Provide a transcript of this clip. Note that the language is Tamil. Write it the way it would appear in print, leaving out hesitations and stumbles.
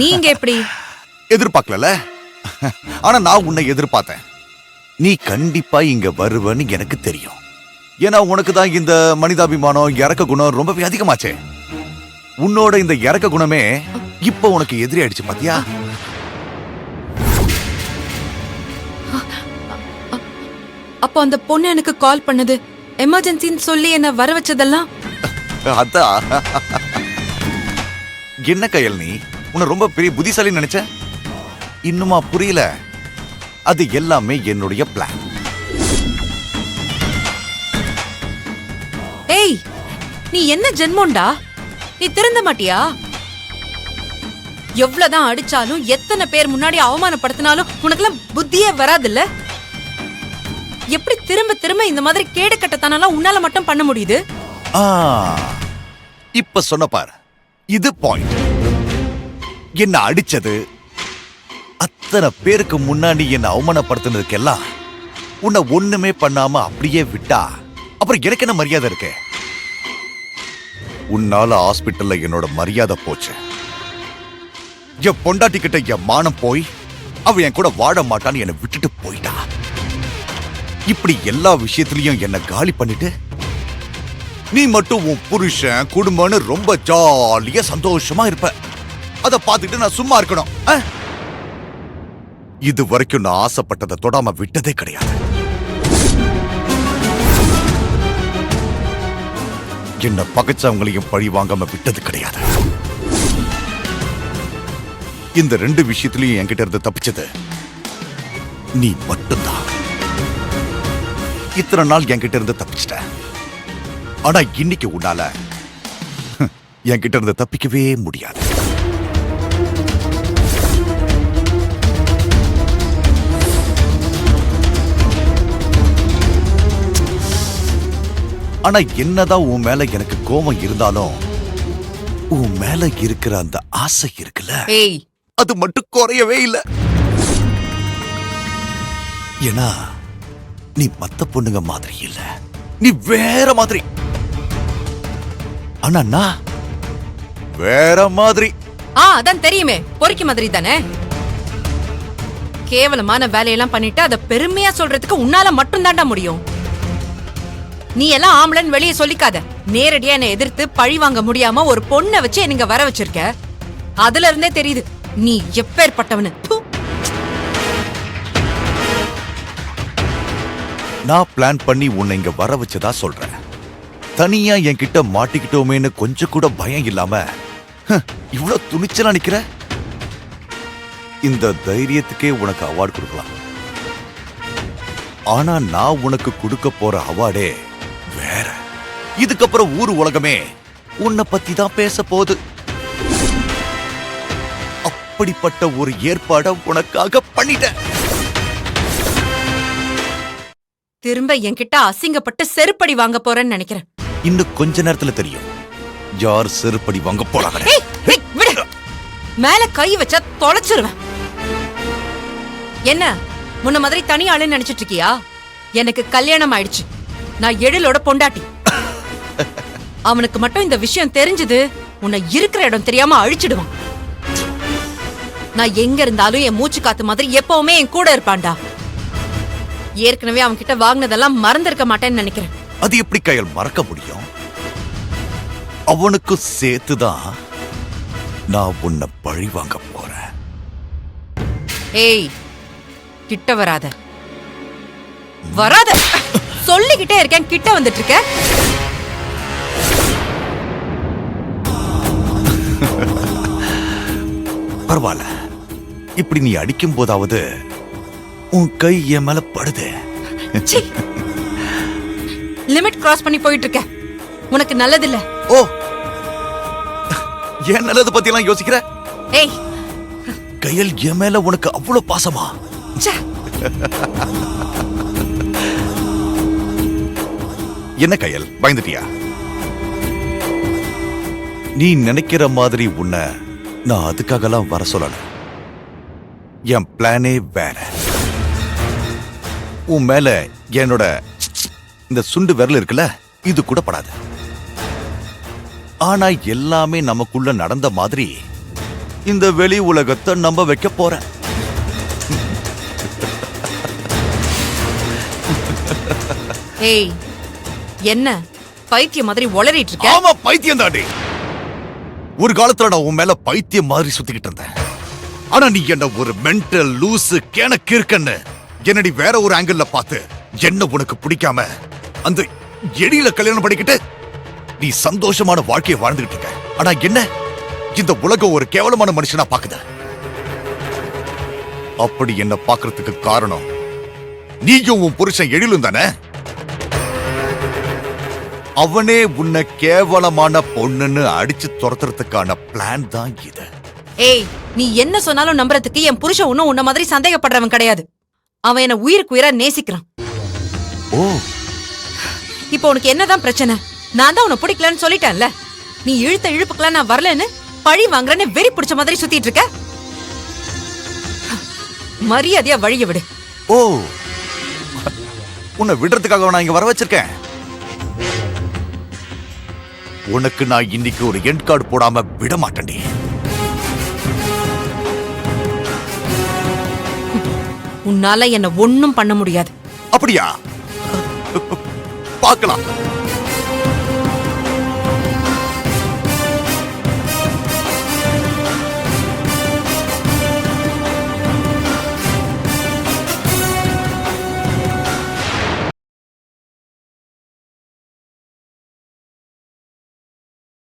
நீங்க எப்படி எதிர்பார்க்கல. ஆனா நான் உன்னை எதிர்பார்த்தேன். நீ கண்டிப்பா இங்க வருவன்னு எனக்கு தெரியும். ஏன்னா உனக்கு தான் இந்த மனிதாபிமானம், இறக்க குணம் ரொம்பவே அதிகமாச்சே. உன்னோட இந்த இறக்க குணமே இப்ப உனக்கு எதிரி ஆயிடுச்சு பாத்தியா? அப்போ அந்த பொண்ணு எனக்கு கால் பண்ணது எமர்ஜென்சின்னு சொல்லி என்ன வர வச்சதெல்லாம் அதான். என்ன கையல், நீ உன்னை ரொம்ப பெரிய புத்திசாலி நினைச்ச? இன்னுமா புரியல? அது எல்லாமே என்னுடைய பிளான். ஏய், நீ என்ன ஜென்மோண்டா? நீ திருந்த மாட்டியா? எவ்வளவுதான் அடிச்சாலும், எத்தனை பேர் முன்னாடி அவமானப்படுத்தினாலும் உனக்கெல்லாம் புத்தியே வராதுல்ல? எப்படி திரும்ப திரும்ப இந்த மாதிரி கேடு கட்டத்தானெல்லாம் உன்னால மட்டும் பண்ண முடியுது? இப்ப சொன்ன பாரு, இது பாயிண்ட். என்ன அடிச்சது, அத்தனை பேருக்கு முன்னாடி என்ன அவமானப்படுத்தினதுக்கெல்லாம் உன்னை ஒண்ணுமே பண்ணாம அப்படியே விட்டா அப்புறம் எனக்கு என்ன மரியாதை இருக்கு? உன்னால ஹாஸ்பிட்டல்ல என்னோட மரியாதை போச்சு. என் பொண்டாட்டி கிட்ட என் மானம் போய் அவ என் கூட வாழ மாட்டான்னு என்னை விட்டுட்டு போயிட்டா. இப்படி எல்லா விஷயத்திலையும் என்ன காலி பண்ணிட்டு நீ மட்டும் உன் புருஷன் குடும்பம்னு ரொம்ப ஜாலியா சந்தோஷமா இருப்ப. அத பார்த்துட்டு நான் சும்மா இருக்கணும்? இது வரைக்கும் நான் ஆசைப்பட்டதை தொடாம விட்டதே கிடையாது. என்ன பகைச்சவங்களையும் பழி வாங்காம விட்டது கிடையாது. இந்த ரெண்டு விஷயத்திலையும் என்கிட்ட இருந்து தப்பிச்சது நீ மட்டும்தான். இத்தனை நாள் என்கிட்ட இருந்து தப்பிச்சிட்ட. ஆனா இன்னைக்கு உன்னால என்கிட்ட இருந்து தப்பிக்கவே முடியாது. ஆனா என்னதான் உன் மேல எனக்கு கோபம் இருந்தாலும் உன் மேல இருக்கிற அந்த ஆசை இருக்குல்ல, அது மட்டும் குறையவே இல்லை. ஏன்னா நீ மத்த பொண்ணுங்க மாதிரி இல்ல, நீ வேற மாதிரி. ஆனா நான் வேற மாதிரி. அதான் தெரியுமே, பொறுக்கி மாதிரி தானே. கேவலமான வேலையெல்லாம் பண்ணிட்டு அத பெருமையா சொல்றதுக்கு உன்னால மட்டும் தாண்டா முடியும். நீ எல்லாம் ஆம்பளன் வெளியே சொல்லிக்காத. நேரடியா என்னை எதிர்த்து பழி வாங்க முடியாம ஒரு பொண்ணை வச்சு நீங்க வர வச்சிருக்க. அதுல இருந்தே தெரியுது நீ எப்பேற்பட்டவனு. நான் பிளான் பண்ணி உன்னை இங்க வர வச்சதா சொல்றேன். தனியா என்கிட்ட மாட்டிக்கிட்டோமேன்னு கொஞ்சம் கூட பயம் இல்லாம இவ்வளவு துணிச்சலா நிக்கிற. இந்த தைரியத்துக்கே உனக்கு அவார்டு கொடுக்கலாம். ஆனா நான் உனக்கு கொடுக்க போற அவார்டே வேற. இதுக்கப்புறம் ஊர் உலகமே உன்னை பத்தி தான் பேச போகுது. அப்படிப்பட்ட ஒரு ஏற்பாட உனக்காக பண்ணிட்டேன். திரும்ப என்கிட்ட அசிங்கப்பட்டு செருப்படி வாங்க போறேன்னு நினைக்கிறேன். இன்னும் கொஞ்ச நேரத்துல தெரியும் யார் செருப்படி வாங்க போறாங்க. மேல கை வச்சா தொலைச்சிருவேன். என்ன முன்ன மாதிரி தனி ஆளுன்னு நினைச்சிட்டு இருக்கியா? எனக்கு கல்யாணம் ஆயிடுச்சு. நான் எழிலோட பொண்டாட்டி. அவனுக்கு மட்டும் இந்த விஷயம் தெரிஞ்சது உன்னை இருக்கிற இடம் தெரியாம அழிச்சிடுவான். நான் எங்க இருந்தாலும் என் மூச்சு காத்து மாதிரி எப்பவுமே என் கூட இருப்பான்டா. ஏற்கனவே அவன் கிட்ட வாங்கினதெல்லாம் மறந்திருக்க மாட்டேன்னு நினைக்கிறேன். அது எப்படி கையில் மறக்க முடியும்? அவனுக்கு சேர்த்துதான் நான் உன்னை பழி வாங்க போறேன். ஏய், கிட்ட வராத வராத சொல்லிக்கிட்டே இருக்கேன். கிட்ட வந்துட்டு இருக்க. பரவாயில்ல, இப்படி நீ அடிக்கும் போதாவது உன் கை என் மேல படுது. லிமிட் கிராஸ் பண்ணி போயிட்டு இருக்க. உனக்கு நல்லது இல்ல. ஓ, ஏன் நல்லது பத்தி எல்லாம் யோசிக்கிற? ஏய், கையில் என் மேல உனக்கு அவ்வளவு பாசமா? என்ன கையல், பயந்துட்டியா? நீ நினைக்கிற மாதிரி உன்னை நான் அதுக்காகலாம் வர சொல்லல. என் பிளானே வேற. உன் மேல என்னோட இந்த சுண்டு விரல் இருக்குல்ல, இது கூட படாது. ஆனா எல்லாமே நமக்குள்ள நடந்த மாதிரி இந்த வெளி உலகத்தை நம்ப வைக்க போறேன். ஏய், என்ன பைத்தியம் மாதிரி ஒளறிட்டு இருக்க? ஆமா, பைத்தியம் தாண்டி. ஒரு காலத்துல நான் உன் மேல பைத்தியம் மாதிரி சுத்திக்கிட்டு இருந்தேன். ஆனா நீ என்ன ஒரு மென்டல் லூசு கேனக்கு இருக்கன்னு என்னடி வேற ஒரு ஆங்கிள் பார்த்து என்ன உனக்கு பிடிக்காம அந்த எடியில கல்யாணம் பண்ணிக்கிட்டு நீ சந்தோஷமான வாழ்க்கையை வாழ்ந்துகிட்டு இருக்க. ஆனா என்ன இந்த உலகம் ஒரு கேவலமான மனுஷனா பாக்குத. அப்படி என்ன பாக்குறதுக்கு காரணம் நீயும் உன் புருஷன் எழிலும் தானே. அவனே உன்னை கேவலமான பொண்ணுன்னு அடிச்சு துரத்துறதுக்கான பிளான் தான் இது. ஏய், நீ என்ன சொன்னாலும் நம்புறதுக்கு என் புருஷன் ஒன்னும் உன்ன மாதிரி சந்தேகப்படுறவன் கிடையாது. அவன் என்ன உயிருக்கு உயிரா நேசிக்கிறான். ஓ, இப்போ உனக்கு என்னதான் பிரச்சனை? நான் தான் உன்னை பிடிக்கலன்னு சொல்லிட்டேன்ல. நீ இழுத்த இழுப்புக்கெல்லாம் நான் வரலன்னு பழி வாங்குறேன்னு வெறி பிடிச்ச மாதிரி சுத்திட்டு இருக்க. மரியாதையா வழிய விடு. ஓ, உன்னை விடுறதுக்காக நான் இங்க வர வச்சிருக்கேன். உனக்கு நான் இன்னைக்கு ஒரு எண்ட் கார்டு போடாம விட மாட்டேன்டி. உன்னால என்ன ஒண்ணும் பண்ண முடியாது. அப்படியா? பார்க்கலாம்.